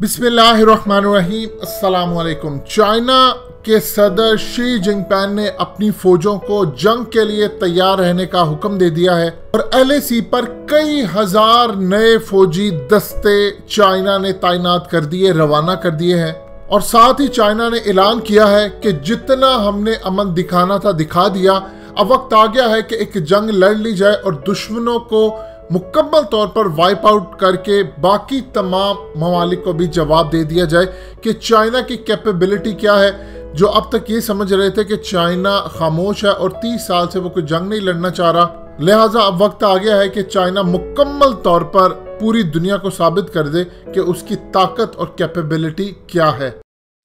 बिस्मिल्लाहिर्रहमानिर्रहीम। अस्सलाम वालेकुम। चाइना के सदर शी जिनपिंग ने अपनी फौजों को जंग के लिए तैयार रहने का हुक्म दे दिया है और LAC पर कई हजार नए फौजी दस्ते चाइना ने तैनात कर दिए, रवाना कर दिए हैं। और साथ ही चाइना ने ऐलान किया है कि जितना हमने अमन दिखाना था दिखा दिया, अब वक्त आ गया है कि एक जंग लड़ ली जाए और दुश्मनों को मुकम्मल तौर पर वाइप आउट करके बाकी तमाम ममालिक को भी जवाब दे दिया जाए कि चाइना की कैपेबिलिटी क्या है। जो अब तक ये समझ रहे थे कि चाइना खामोश है और 30 साल से वो कोई जंग नहीं लड़ना चाह रहा, लिहाजा अब वक्त आ गया है कि चाइना मुकम्मल तौर पर पूरी दुनिया को साबित कर दे कि उसकी ताकत और कैपेबिलिटी क्या है।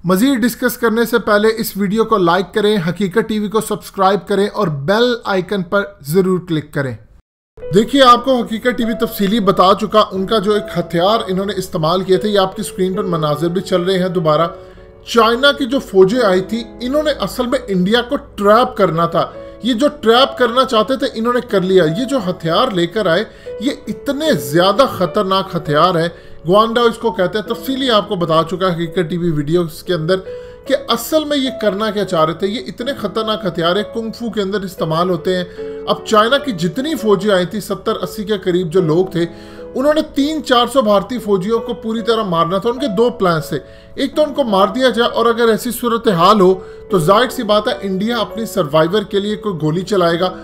मजीद डिस्कस करने से पहले इस वीडियो को लाइक करें, हकीकत टीवी को सब्सक्राइब करें और बेल आइकन पर जरूर क्लिक करें। देखिए, आपको हकीकत टीवी तफसीली बता चुका उनका जो एक हथियार इन्होंने इस्तेमाल किए थे, ये आपकी स्क्रीन पर मनाजिर भी चल रहे हैं। दोबारा चाइना की जो फौजें आई थी, इन्होंने असल में इंडिया को ट्रैप करना था। ये जो ट्रैप करना चाहते थे इन्होंने कर लिया। ये जो हथियार लेकर आए ये इतने ज्यादा खतरनाक हथियार है, ग्वांडाओ इसको कहते हैं। तफसीली आपको बता चुका है हकीकत टीवी वीडियोस के अंदर कि असल में ये करना क्या चाह रहे थे। ये इतने खतरनाक हथियार है, कुंग-फू के अंदर इस्तेमाल होते हैं। अब चाइना की जितनी फौजी आई थी, 70-80 के करीब जो लोग थे, उन्होंने 300-400 भारतीय फौजियों को पूरी तरह मारना था। उनके दो प्लान थे, एक तो उनको मार दिया जाए और अगर ऐसी सूरत हाल हो तो जाहिर सी बात है इंडिया अपनी सर्वाइवर के लिए कोई गोली चलाएगा।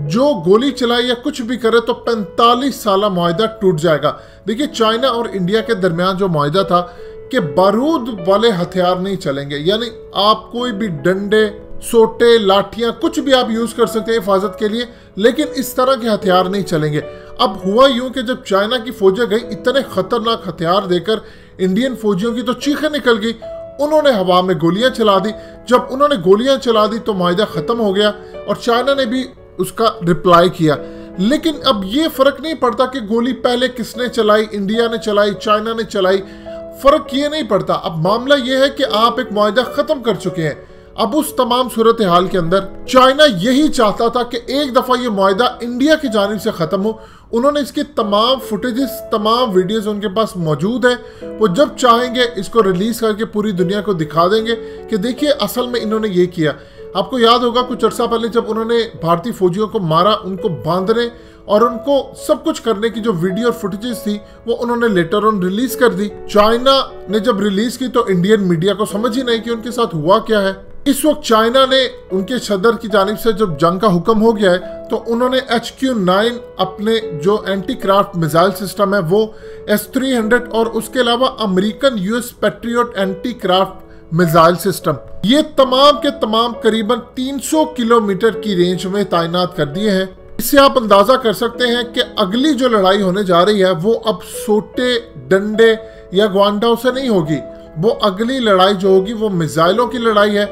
जो गोली चलाए या कुछ भी करे तो 45 साल मुआहदा टूट जाएगा। देखिए, चाइना और इंडिया के दरमियान जो मुआहदा था कि बारूद वाले हथियार नहीं चलेंगे, यानी आप कोई भी डंडे, सोटे, लाठियां कुछ भी आप यूज कर सकते हैं हिफाजत के लिए, लेकिन इस तरह के हथियार नहीं चलेंगे। अब हुआ यूं कि जब चाइना की फौजें गई, इतने खतरनाक हथियार देकर इंडियन फौजियों की तो चीखें निकल गई। उन्होंने हवा में गोलियां चला दी। जब उन्होंने गोलियां चला दी तो मुआहदा खत्म हो गया और चाइना ने भी उसका रिप्लाई किया। लेकिन अब ये फर्क नहीं पड़ता कि गोली पहले किसने चलाई, इंडिया ने चलाई, चाइना ने चलाई, फर्क ये नहीं पड़ता। अब मामला ये है कि आप एक मुआहदा खत्म कर चुके हैं। अब उस तमाम सूरत हाल के अंदर चाइना यही चाहता था कि एक दफा ये मुआहदा इंडिया की जानिब से खत्म हो। उन्होंने इसकी तमाम फुटेजेस, तमाम वीडियोस उनके पास मौजूद है। वो जब चाहेंगे इसको रिलीज करके पूरी दुनिया को दिखा देंगे कि देखिए असल में इन्होंने ये किया। आपको याद होगा कुछ अर्सा पहले जब उन्होंने भारतीय फौजियों को मारा, उनको बांधने और उनको सब कुछ करने की जो वीडियो और फुटेजेस थी वो उन्होंने लेटर ऑन रिलीज कर दी। चाइना ने जब रिलीज की तो इंडियन मीडिया को समझ ही नहीं कि उनके साथ हुआ क्या है। इस वक्त चाइना ने उनके सदर की जानिब से जब जंग का हुक्म हो गया है तो उन्होंने HQ-9 अपने जो एंटी क्राफ्ट मिसाइल सिस्टम है वो S-300 और उसके अलावा American US patriot anti craft missile system, ये तमाम के तमाम करीबन 300 किलोमीटर की रेंज में तैनात कर दिए हैं। इससे आप अंदाजा कर सकते हैं कि अगली जो लड़ाई होने जा रही है वो अब सोटे, डंडे या ग्वांडाओ से नहीं होगी। वो अगली लड़ाई जो होगी वो मिसाइलों की लड़ाई है।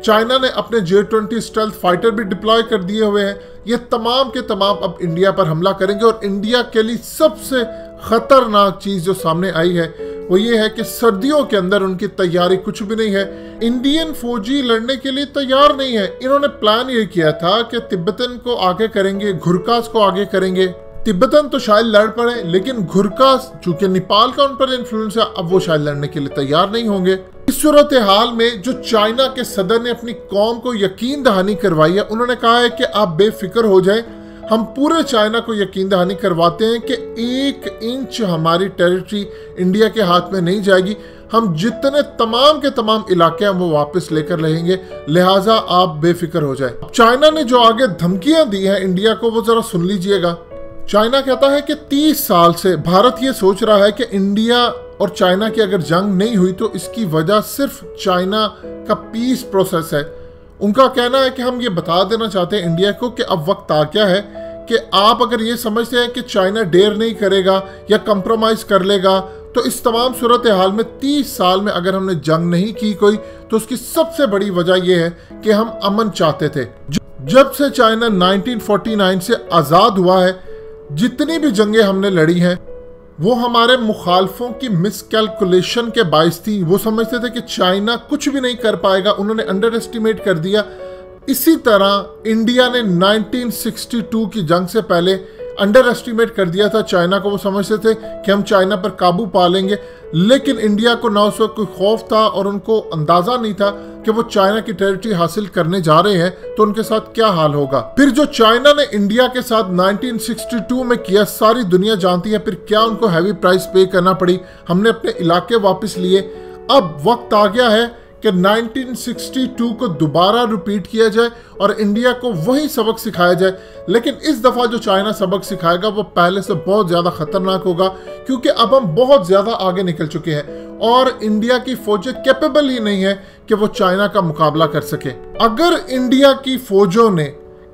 चाइना ने अपने J-20 स्टेल्थ फाइटर भी डिप्लॉय कर दिए हुए हैं। ये तमाम के तमाम अब इंडिया पर हमला करेंगे और इंडिया के लिए सबसे खतरनाक चीज जो सामने आई है वो ये है कि सर्दियों के अंदर उनकी तैयारी कुछ भी नहीं है। इंडियन फौजी लड़ने के लिए तैयार नहीं है। इन्होंने प्लान ये किया था कि तिब्बतन को आगे करेंगे, घुरकास को आगे करेंगे। तिब्बतन तो शायद लड़ पड़े, लेकिन घुरकास चूंकि नेपाल का उन पर इन्फ्लुएंस है, अब वो शायद लड़ने के लिए तैयार नहीं होंगे। इस सूरत हाल में जो चाइना के सदर ने अपनी कौम को यकीन दहानी करवाई है, उन्होंने कहा है कि आप बेफिक्र हो जाएं, हम पूरे चाइना को यकीन दहानी करवाते हैं कि 1 इंच हमारी टेरिटरी इंडिया के हाथ में नहीं जाएगी। हम जितने तमाम के तमाम इलाके हैं वो वापस लेकर रहेंगे, लिहाजा आप बेफिक्र हो जाएं। चाइना ने जो आगे धमकियां दी हैं इंडिया को वो जरा सुन लीजिएगा। चाइना कहता है कि 30 साल से भारत ये सोच रहा है कि इंडिया और चाइना की अगर जंग नहीं हुई तो इसकी वजह सिर्फ चाइना का पीस प्रोसेस है। उनका कहना है कि हम ये बता देना चाहते हैं इंडिया को कि अब वक्त आ गया है कि आप अगर ये समझते हैं कि चाइना डेयर नहीं करेगा या कंप्रोमाइज कर लेगा तो इस तमाम सूरत हाल में 30 साल में अगर हमने जंग नहीं की कोई तो उसकी सबसे बड़ी वजह यह है कि हम अमन चाहते थे। जब से चाइना 1949 से आज़ाद हुआ है, जितनी भी जंगें हमने लड़ी हैं वो हमारे मुखालफों की मिसकैलकुलेशन के बायस थी। वो समझते थे कि चाइना कुछ भी नहीं कर पाएगा, उन्होंने अंडर एस्टिमेट कर दिया। इसी तरह इंडिया ने 1962 की जंग से पहले अंडर एस्टिमेट कर दिया था चाइना को। वो समझते थे कि हम चाइना पर काबू पा लेंगे, लेकिन इंडिया को ना उस वक्त कोई खौफ था और उनको अंदाजा नहीं था कि वो चाइना की टेरिटरी हासिल करने जा रहे हैं तो उनके साथ क्या हाल होगा। फिर जो चाइना ने इंडिया के साथ 1962 में किया, सारी दुनिया जानती है फिर क्या उनको हैवी प्राइस पे करना पड़ी। हमने अपने इलाके वापस लिए। अब वक्त आ गया है कि 1962 को दोबारा रिपीट किया जाए और इंडिया को वही सबक सिखाया जाए। लेकिन इस दफा जो चाइना सबक सिखाएगा वो पहले से बहुत ज्यादा खतरनाक होगा, क्योंकि अब हम बहुत ज्यादा आगे निकल चुके हैं और इंडिया की फौजें कैपेबल ही नहीं है कि वो चाइना का मुकाबला कर सके। अगर इंडिया की फौजों ने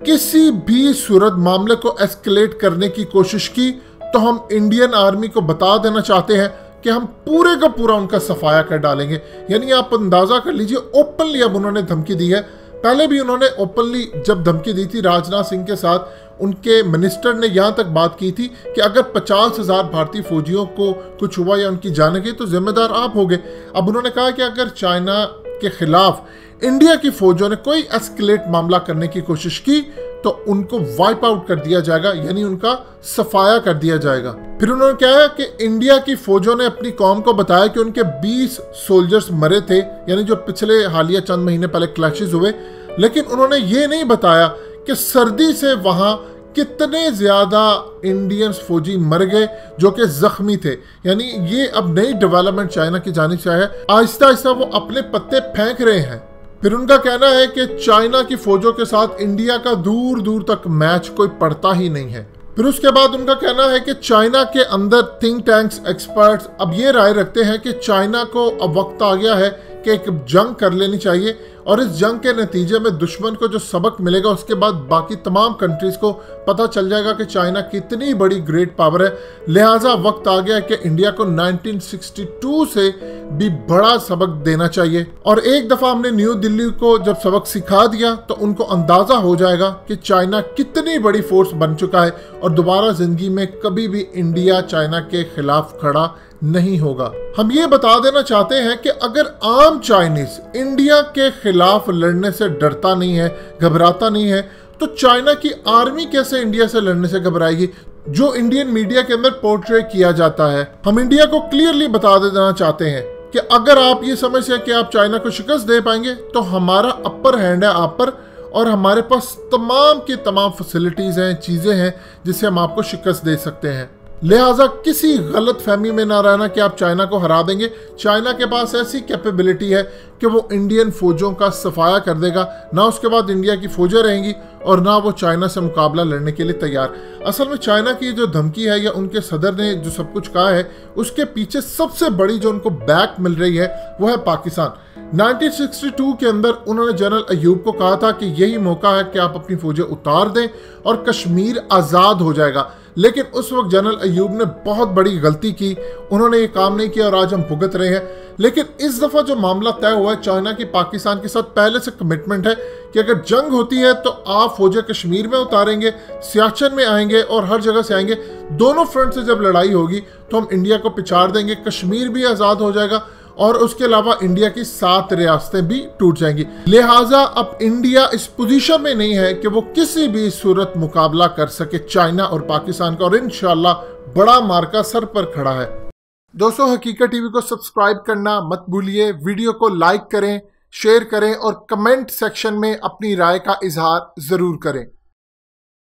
किसी भी सूरत मामले को एस्केलेट करने की कोशिश की तो हम इंडियन आर्मी को बता देना चाहते हैं कि हम पूरे का पूरा उनका सफाया कर डालेंगे। यानी आप अंदाजा कर लीजिए, ओपनली अब उन्होंने धमकी दी है। पहले भी उन्होंने ओपनली जब धमकी दी थी राजनाथ सिंह के साथ, उनके मिनिस्टर ने यहां तक बात की थी कि अगर 50,000 भारतीय फौजियों को कुछ हुआ या उनकी जान गई तो जिम्मेदार आप होंगे। अब उन्होंने कहा कि अगर चाइना के खिलाफ इंडिया की फौजों ने कोई एस्केलेट मामला करने की कोशिश की तो उनको वाइप आउट कर दिया जाएगा, यानी उनका सफाया कर दिया जाएगा। फिर उन्होंने कहा कि इंडिया की फौजों ने अपनी कौम को बताया कि उनके 20 सोल्जर्स मरे थे, यानी जो पिछले हालिया चंद महीने पहले क्लैशेस हुए। लेकिन उन्होंने ये नहीं बताया कि सर्दी से वहां कितने ज्यादा इंडियंस फौजी मर गए जो कि जख्मी थे। यानी ये अब नई डेवलपमेंट चाइना की जानिब से है। आहिस्ता आहिस्ता वो अपने पत्ते फेंक रहे हैं। फिर उनका कहना है कि चाइना की फौजों के साथ इंडिया का दूर दूर तक मैच कोई पड़ता ही नहीं है। फिर उसके बाद उनका कहना है कि चाइना के अंदर थिंक टैंक्स, एक्सपर्ट्स अब ये राय रखते हैं कि चाइना को अब वक्त आ गया है कि एक जंग कर लेनी चाहिए और इस जंग के नतीजे में दुश्मन को जो सबक मिलेगा उसके बाद बाकी तमाम कंट्रीज को पता चल जाएगा कि चाइना कितनी बड़ी ग्रेट पावर है। लिहाजा वक्त आ गया है कि इंडिया को 1962 से भी बड़ा सबक देना चाहिए। और एक दफा हमने न्यू दिल्ली को जब सबक सिखा दिया तो उनको अंदाजा हो जाएगा कि चाइना कितनी बड़ी फोर्स बन चुका है और दोबारा जिंदगी में कभी भी इंडिया चाइना के खिलाफ खड़ा नहीं होगा। हम ये बता देना चाहते हैं कि अगर आम चाइनीज इंडिया के खिलाफ लड़ने से डरता नहीं है, घबराता नहीं है, तो चाइना की आर्मी कैसे इंडिया से लड़ने से घबराएगी, जो इंडियन मीडिया के अंदर पोर्ट्रे किया जाता है। हम इंडिया को क्लियरली बता देना चाहते हैं कि अगर आप ये समझते हैं कि आप चाइना को शिकस्त दे पाएंगे तो हमारा अपर हैंड है आप पर और हमारे पास तमाम की तमाम फैसिलिटीज हैं, चीजें हैं जिससे हम आपको शिकस्त दे सकते हैं। लिहाजा किसी गलत फहमी में ना रहना कि आप चाइना को हरा देंगे। चाइना के पास ऐसी कैपेबिलिटी है कि वो इंडियन फौजों का सफाया कर देगा, ना उसके बाद इंडिया की फौजें रहेंगी और ना वो चाइना से मुकाबला लड़ने के लिए तैयार। असल में चाइना की जो धमकी है या उनके सदर ने जो सब कुछ कहा है उसके पीछे सबसे बड़ी जो उनको बैक मिल रही है वो है पाकिस्तान। 1962 के अंदर उन्होंने जनरल अयूब को कहा था कि यही मौका है कि आप अपनी फौजें उतार दें और कश्मीर आज़ाद हो जाएगा। लेकिन उस वक्त जनरल अयूब ने बहुत बड़ी गलती की, उन्होंने ये काम नहीं किया और आज हम भुगत रहे हैं। लेकिन इस दफा जो मामला तय हुआ है, चाइना की पाकिस्तान के साथ पहले से कमिटमेंट है कि अगर जंग होती है तो आप फौजें कश्मीर में उतारेंगे, सियाचिन में आएंगे और हर जगह से आएंगे। दोनों फ्रंट से जब लड़ाई होगी तो हम इंडिया को पिछाड़ देंगे, कश्मीर भी आज़ाद हो जाएगा और उसके अलावा इंडिया की 7 रियासतें भी टूट जाएंगी। लिहाजा अब इंडिया इस पोजीशन में नहीं है कि वो किसी भी सूरत मुकाबला कर सके चाइना और पाकिस्तान का, और इंशाल्लाह बड़ा मार्का सर पर खड़ा है। दोस्तों, हकीकत टीवी को सब्सक्राइब करना मत भूलिए, वीडियो को लाइक करें, शेयर करें और कमेंट सेक्शन में अपनी राय का इजहार जरूर करें।